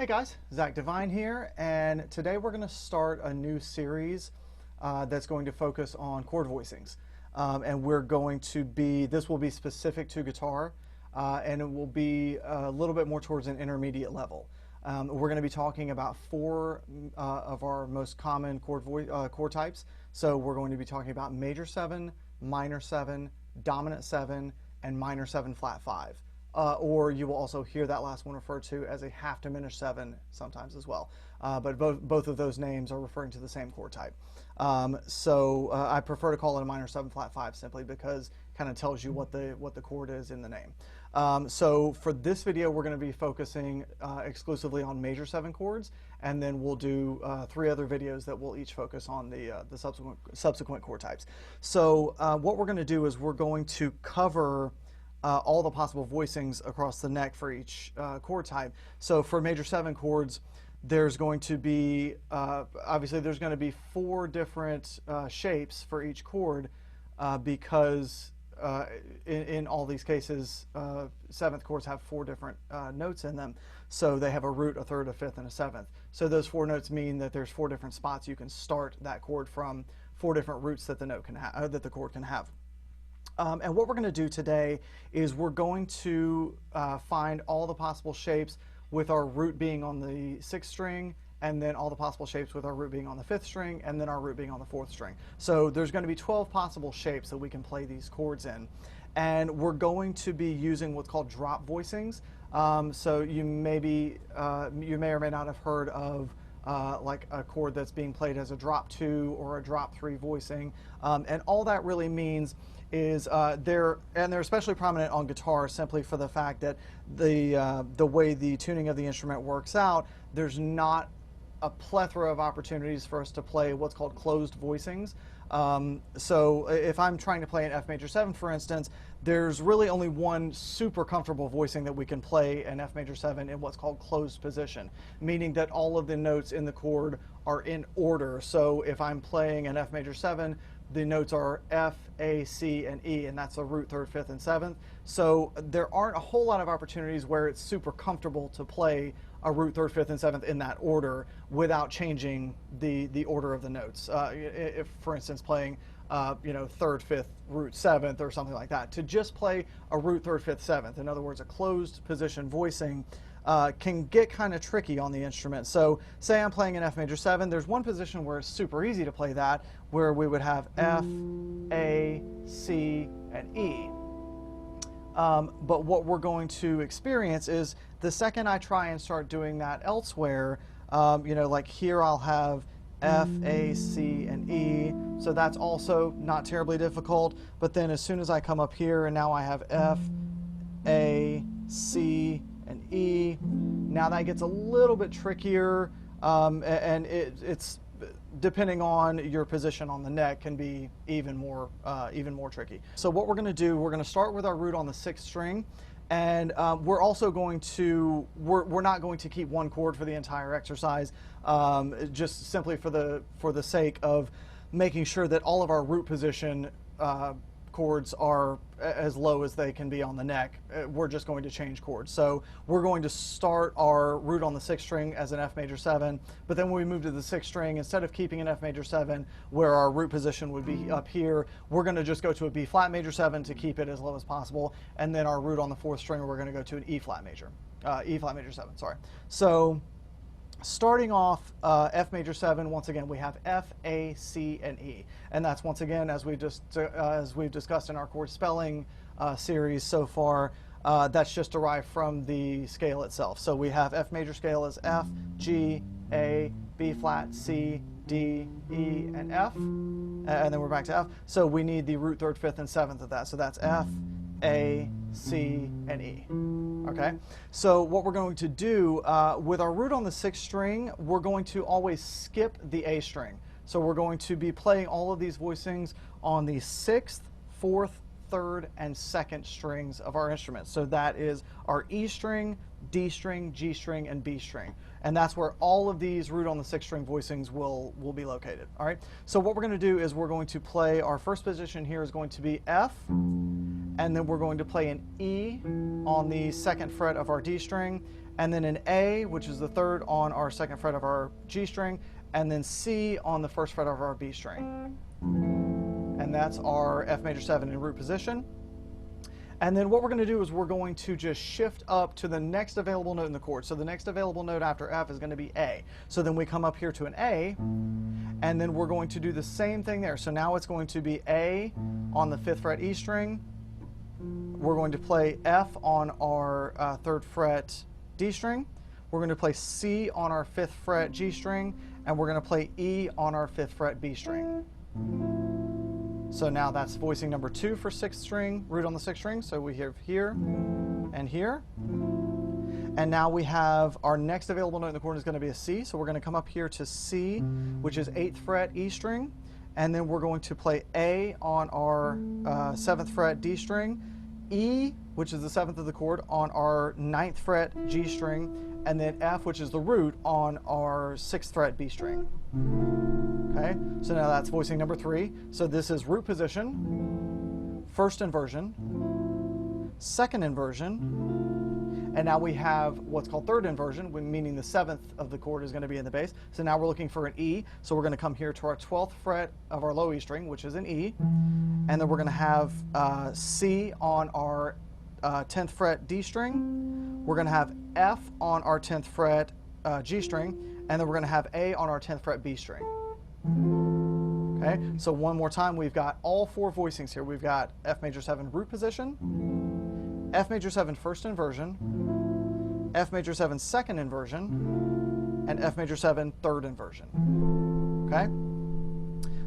Hey guys, Zach Devine here, and today we're going to start a new series that's going to focus on chord voicings. And this will be specific to guitar, and it will be a little bit more towards an intermediate level. We're going to be talking about four of our most common chord types. So we're going to be talking about major 7, minor 7, dominant 7, and minor 7 flat 5. Or you will also hear that last one referred to as a half diminished 7 sometimes as well. But both of those names are referring to the same chord type. I prefer to call it a minor 7 flat 5 simply because it kind of tells you what the chord is in the name. So for this video, we're going to be focusing exclusively on major 7 chords, and then we'll do 3 other videos that will each focus on the subsequent chord types. So what we're going to do is we're going to cover all the possible voicings across the neck for each chord type. So for major 7 chords, there's going to be, obviously there's going to be 4 different shapes for each chord because in all these cases, 7th chords have 4 different notes in them. So they have a root, a third, a fifth, and a 7th. So those 4 notes mean that there's 4 different spots you can start that chord from, 4 different roots that the chord can have. And what we're going to do today is we're going to find all the possible shapes with our root being on the 6th string, and then all the possible shapes with our root being on the 5th string, and then our root being on the 4th string. So there's going to be 12 possible shapes that we can play these chords in. And we're going to be using what's called drop voicings. So you may or may not have heard of like a chord that's being played as a drop 2 or a drop 3 voicing. And all that really means is they're especially prominent on guitar simply for the fact that the way the tuning of the instrument works out, there's not a plethora of opportunities for us to play what's called closed voicings. So if I'm trying to play an F major 7, for instance, there's really only one super comfortable voicing that we can play an F major 7 in what's called closed position, meaning that all of the notes in the chord are in order. So if I'm playing an F major 7, the notes are F, A, C, and E, and that's a root, 3rd, 5th, and 7th. So there aren't a whole lot of opportunities where it's super comfortable to play a root, 3rd, 5th, and 7th in that order without changing the order of the notes. If, for instance, playing 3rd, 5th, root, 7th, or something like that. To just play a root, 3rd, 5th, 7th, in other words, a closed position voicing, can get kind of tricky on the instrument. So say I'm playing an F major 7, there's one position where it's super easy to play that, where we would have F, A, C, and E. But what we're going to experience is the second I try and start doing that elsewhere, like here I'll have F, A, C, and E, so that's also not terribly difficult. But then as soon as I come up here and now I have F, A, C, and E, now that gets a little bit trickier, and it's depending on your position on the neck can be even more tricky. So what we're going to do, we're going to start with our root on the 6th string, and we're also going to we're not going to keep one chord for the entire exercise, just simply for the sake of making sure that all of our root position chords are as low as they can be on the neck. We're just going to change chords. So we're going to start our root on the 6th string as an F major 7, but then when we move to the 6th string, instead of keeping an F major 7 where our root position would be up here, we're going to just go to a B flat major 7 to keep it as low as possible, and then our root on the 4th string, we're going to go to an E flat major 7, sorry. So starting off F major 7, once again, we have F, A, C, and E. And that's, once again, as we've discussed in our chord spelling series so far, that's just derived from the scale itself. So we have F major scale as F, G, A, B flat, C, D, E, and F. And then we're back to F. So we need the root, 3rd, 5th, and 7th of that. So that's F, A, C, and E. Okay, so what we're going to do with our root on the 6th string, we're going to always skip the A string. So we're going to be playing all of these voicings on the 6th, 4th, 3rd, and 2nd strings of our instrument. So that is our E string, D string, G string, and B string. And that's where all of these root on the 6th string voicings will be located. All right, so what we're going to do is we're going to play, our first position here is going to be F, and then we're going to play an E on the 2nd fret of our D string, and then an A, which is the third on our second fret of our G string, and then C on the first fret of our B string. And that's our F major 7 in root position. And then what we're going to do is we're going to just shift up to the next available note in the chord. So the next available note after F is going to be A. So then we come up here to an A, and then we're going to do the same thing there. So now it's going to be A on the 5th fret E string. We're going to play F on our 3rd fret D string. We're going to play C on our 5th fret G string, and we're going to play E on our 5th fret B string. So now that's voicing number 2 for 6th string, root on the 6th string. So we have here and here. And now we have our next available note in the chord is going to be a C. So we're going to come up here to C, which is 8th fret E string. And then we're going to play A on our 7th fret D string, E, which is the 7th of the chord, on our 9th fret G string, and then F, which is the root, on our 6th fret B string. Okay, so now that's voicing number 3. So this is root position, first inversion, second inversion, and now we have what's called third inversion, meaning the 7th of the chord is going to be in the bass. So now we're looking for an E. So we're going to come here to our 12th fret of our low E string, which is an E, and then we're going to have C on our 10th fret D string. We're going to have F on our 10th fret G string, and then we're going to have A on our 10th fret B string. Okay, so one more time, we've got all 4 voicings here. We've got F major 7 root position, F major 7 first inversion, F major 7 second inversion, and F major 7 third inversion. Okay,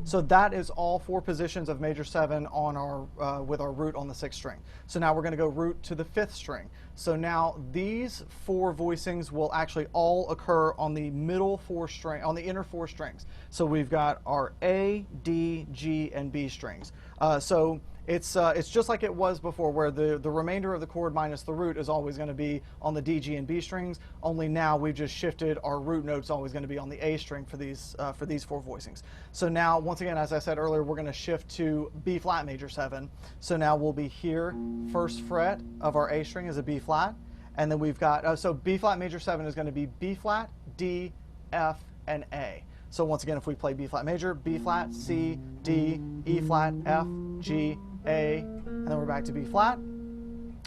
so that is all 4 positions of major 7 on our with our root on the 6th string. So now we're going to go root to the 5th string. So now these 4 voicings will actually all occur on the middle 4 string, on the inner 4 strings. So we've got our A, D, G, and B strings. So it's just like it was before, where the remainder of the chord minus the root is always going to be on the D, G, and B strings. Only now we've just shifted our root note's always going to be on the A string for these 4 voicings. So now, once again, as I said earlier, we're going to shift to B flat major 7. So now we'll be here, first fret of our A string is a B flat, and then we've got so B flat major 7 is going to be B flat, D, F, and A. So once again, if we play B flat major, B flat, C, D, E flat, F, G, A, and then we're back to B flat.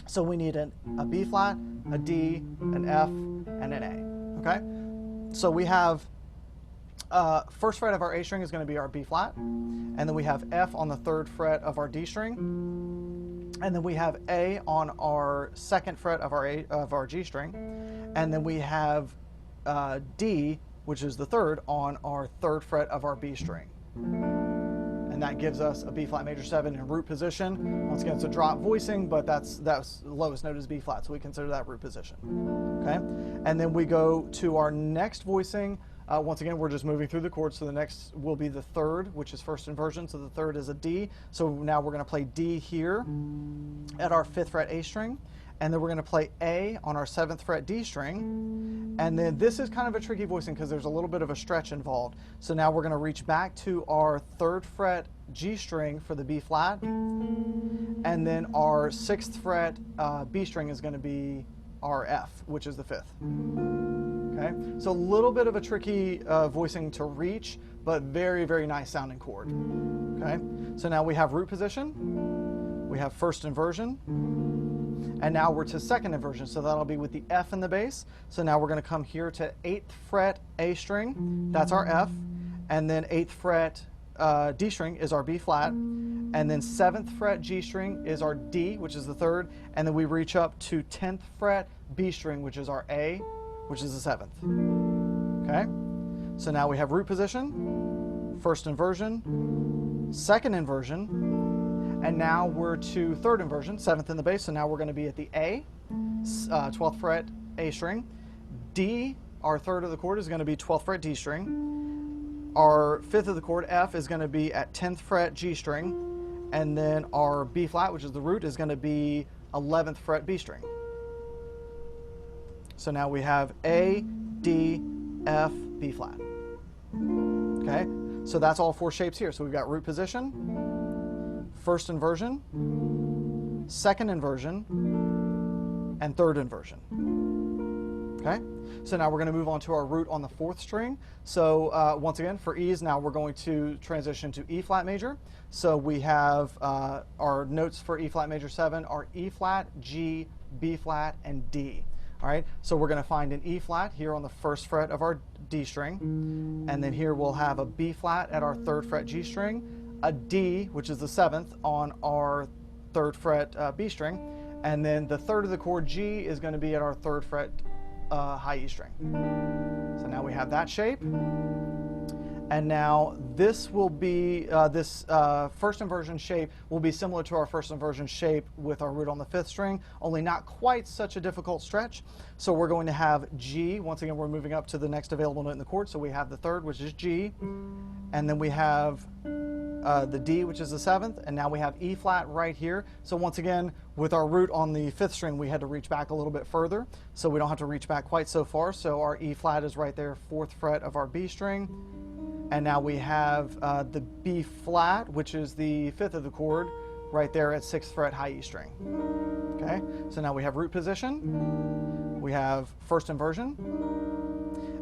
So we need a B flat, a D, an F, and an A. Okay? So we have first fret of our A string is going to be our B flat, and then we have F on the 3rd fret of our D string, and then we have A on our 2nd fret of our G string, and then we have D, which is the 3rd, on our 3rd fret of our B string. And that gives us a B flat major 7 in root position. Once again, it's a drop voicing, but that's the lowest note is B flat, so we consider that root position. Okay, and then we go to our next voicing. Once again, we're just moving through the chords, so the next will be the 3rd, which is first inversion, so the 3rd is a D. So now we're going to play D here at our 5th fret A string, and then we're going to play A on our 7th fret D string, and then this is kind of a tricky voicing because there's a little bit of a stretch involved. So now we're going to reach back to our 3rd fret G string for the B flat, and then our 6th fret B string is going to be our F, which is the 5th. Okay, so a little bit of a tricky voicing to reach, but very, very nice sounding chord. Okay, so now we have root position, we have first inversion, and now we're to second inversion, so that'll be with the F in the bass. So now we're going to come here to 8th fret A string, that's our F, and then 8th fret D string is our B flat, and then 7th fret G string is our D, which is the 3rd, and then we reach up to 10th fret B string, which is our A, which is the 7th. Okay, so now we have root position, first inversion, second inversion, and now we're to 3rd inversion, 7th in the bass. So now we're going to be at the A, 12th fret A string, D, our 3rd of the chord is going to be 12th fret D string, our 5th of the chord F is going to be at 10th fret G string, and then our B flat, which is the root, is going to be 11th fret B string. So now we have A, D, F, B flat. Okay, so that's all 4 shapes here. So we've got root position, first inversion, second inversion, and third inversion. Okay, so now we're going to move on to our root on the 4th string. So once again, for ease, now we're going to transition to E flat major. So we have our notes for E flat major 7 are E flat, G, B flat, and D. All right, so we're going to find an E flat here on the 1st fret of our D string, and then here we'll have a B flat at our 3rd fret G string, a D, which is the 7th, on our 3rd fret B string, and then the 3rd of the chord G is going to be at our 3rd fret high E string. So now we have that shape. And now this will be, this first inversion shape will be similar to our first inversion shape with our root on the 5th string, only not quite such a difficult stretch. So we're going to have G. Once again, we're moving up to the next available note in the chord. So we have the 3rd, which is G. And then we have the D, which is the 7th. And now we have E flat right here. So once again, with our root on the 5th string, we had to reach back a little bit further. So we don't have to reach back quite so far. So our E flat is right there, 4th fret of our B string. And now we have the B flat, which is the 5th of the chord, right there at 6th fret high E string. Okay, so now we have root position, we have first inversion,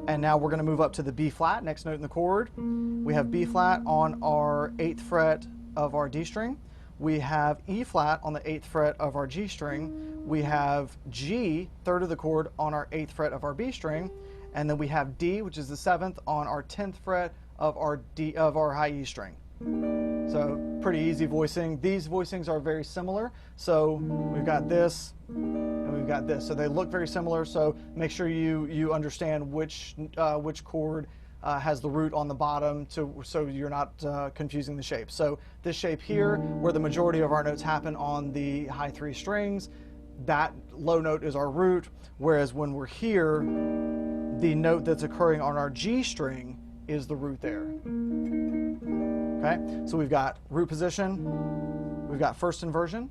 and now we're going to move up to the B flat, next note in the chord. We have B flat on our 8th fret of our D string. We have E flat on the 8th fret of our G string. We have G, 3rd of the chord, on our 8th fret of our B string. And then we have D, which is the 7th, on our 10th fret of our high E string. So pretty easy voicing. These voicings are very similar. So we've got this and we've got this. So they look very similar. So make sure you understand which chord has the root on the bottom, so you're not confusing the shape. So this shape here, where the majority of our notes happen on the high 3 strings, that low note is our root. Whereas when we're here, the note that's occurring on our G string is the root there. Okay, so we've got root position, we've got first inversion,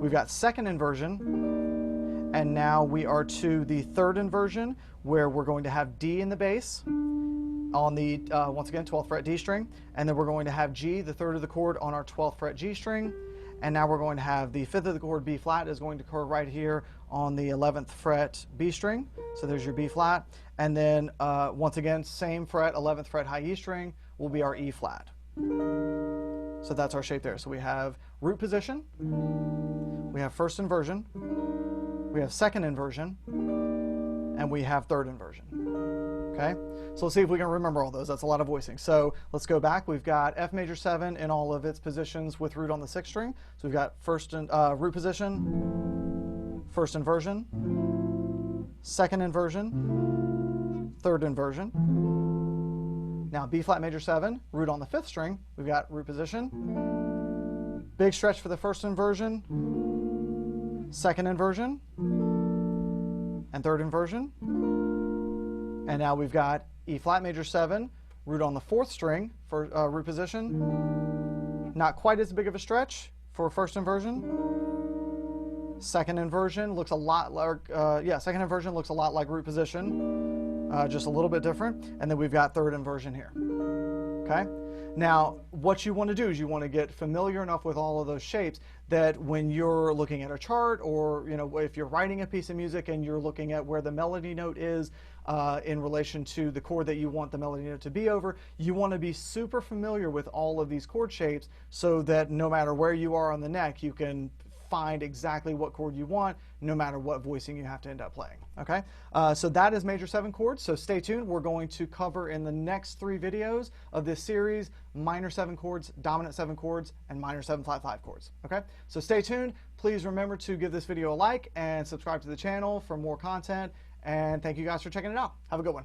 we've got second inversion, and now we are to the 3rd inversion, where we're going to have D in the bass on the, once again, 12th fret D string, and then we're going to have G, the 3rd of the chord, on our 12th fret G string, and now we're going to have the 5th of the chord B flat is going to occur right here on the 11th fret B string. So there's your B flat. And then once again, same fret, 11th fret high E string will be our E flat. So that's our shape there. So we have root position, we have first inversion, we have second inversion, and we have 3rd inversion. Okay, so let's see if we can remember all those. That's a lot of voicing. So let's go back. We've got F major 7 in all of its positions with root on the 6th string. So we've got root position, first inversion, second inversion, 3rd inversion. Now B flat major 7, root on the 5th string. We've got root position, big stretch for the first inversion, second inversion, and 3rd inversion. And now we've got E flat major 7, root on the 4th string for root position. Not quite as big of a stretch for first inversion. Second inversion looks a lot like, second inversion looks a lot like root position, just a little bit different. And then we've got 3rd inversion here. Okay. Now, what you want to do is you want to get familiar enough with all of those shapes that when you're looking at a chart, or if you're writing a piece of music and you're looking at where the melody note is in relation to the chord that you want the melody note to be over, you want to be super familiar with all of these chord shapes so that no matter where you are on the neck, you can find exactly what chord you want, no matter what voicing you have to end up playing. Okay, so that is major 7 chords. So stay tuned. We're going to cover in the next 3 videos of this series minor 7 chords, dominant 7 chords, and minor 7 flat 5 chords. Okay, so stay tuned. Please remember to give this video a like and subscribe to the channel for more content. And thank you guys for checking it out. Have a good one.